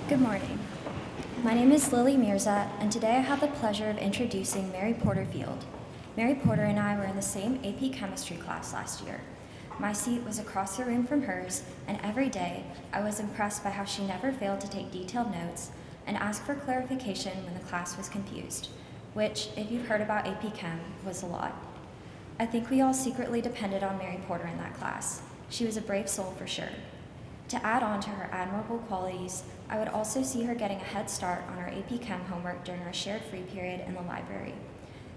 Good morning. My name is Lily Mirza, and today I have the pleasure of introducing Mary Porter Feild. Mary Porter and I were in the same AP chemistry class last year. My seat was across the room from hers, and every day I was impressed by how she never failed to take detailed notes and ask for clarification when the class was confused, which, if you've heard about AP Chem, was a lot. I think we all secretly depended on Mary Porter in that class. She was a brave soul for sure. To add on to her admirable qualities, I would also see her getting a head start on our AP Chem homework during our shared free period in the library.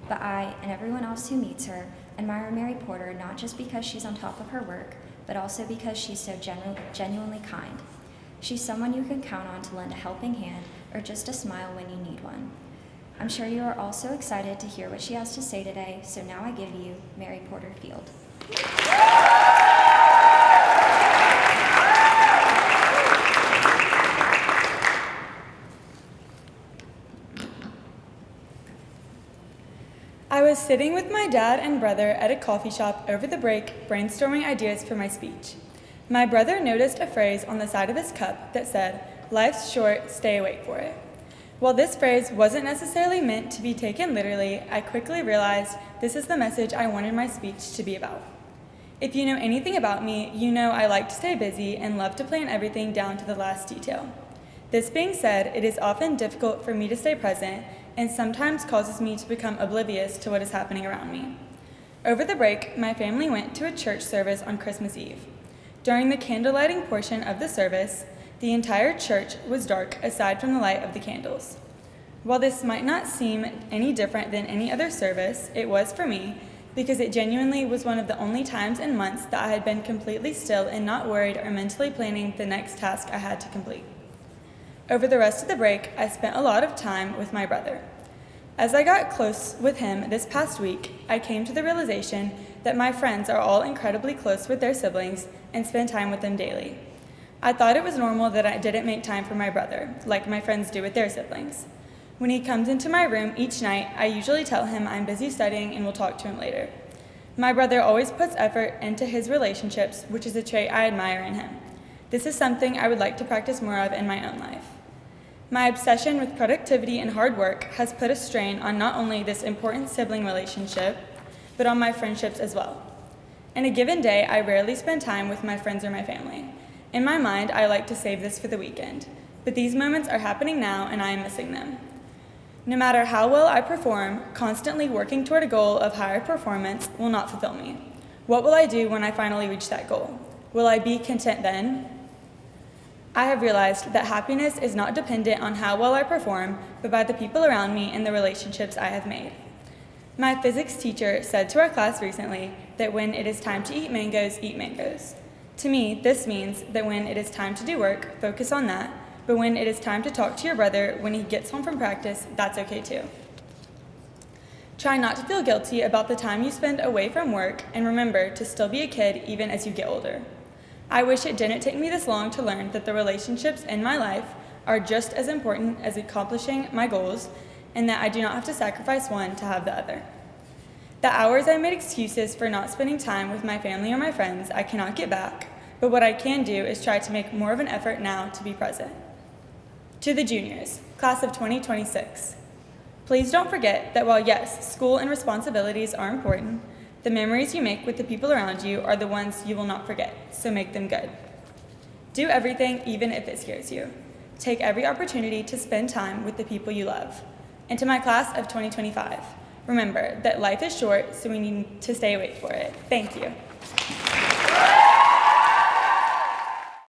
But I, and everyone else who meets her, admire Mary Porter not just because she's on top of her work, but also because she's so genuinely kind. She's someone you can count on to lend a helping hand or just a smile when you need one. I'm sure you are all so excited to hear what she has to say today, so now I give you Mary Porter Feild. I was sitting with my dad and brother at a coffee shop over the break, brainstorming ideas for my speech. My brother noticed a phrase on the side of his cup that said, "Life's short, stay awake for it." While this phrase wasn't necessarily meant to be taken literally, I quickly realized this is the message I wanted my speech to be about. If you know anything about me, you know I like to stay busy and love to plan everything down to the last detail. This being said, it is often difficult for me to stay present and sometimes causes me to become oblivious to what is happening around me. Over the break, my family went to a church service on Christmas Eve. During the candlelighting portion of the service, the entire church was dark aside from the light of the candles. While this might not seem any different than any other service, it was for me because it genuinely was one of the only times in months that I had been completely still and not worried or mentally planning the next task I had to complete. Over the rest of the break, I spent a lot of time with my brother. As I got close with him this past week, I came to the realization that my friends are all incredibly close with their siblings and spend time with them daily. I thought it was normal that I didn't make time for my brother, like my friends do with their siblings. When he comes into my room each night, I usually tell him I'm busy studying and will talk to him later. My brother always puts effort into his relationships, which is a trait I admire in him. This is something I would like to practice more of in my own life. My obsession with productivity and hard work has put a strain on not only this important sibling relationship, but on my friendships as well. In a given day, I rarely spend time with my friends or my family. In my mind, I like to save this for the weekend, but these moments are happening now and I am missing them. No matter how well I perform, constantly working toward a goal of higher performance will not fulfill me. What will I do when I finally reach that goal? Will I be content then? I have realized that happiness is not dependent on how well I perform, but by the people around me and the relationships I have made. My physics teacher said to our class recently that when it is time to eat mangoes, eat mangoes. To me, this means that when it is time to do work, focus on that, but when it is time to talk to your brother when he gets home from practice, that's okay too. Try not to feel guilty about the time you spend away from work, and remember to still be a kid even as you get older. I wish it didn't take me this long to learn that the relationships in my life are just as important as accomplishing my goals, and that I do not have to sacrifice one to have the other. The hours I made excuses for not spending time with my family or my friends, I cannot get back, but what I can do is try to make more of an effort now to be present. To the juniors, class of 2026, please don't forget that while yes, school and responsibilities are important, the memories you make with the people around you are the ones you will not forget, so make them good. Do everything even if it scares you. Take every opportunity to spend time with the people you love. And to my class of 2025, remember that life is short, so we need to stay awake for it. Thank you.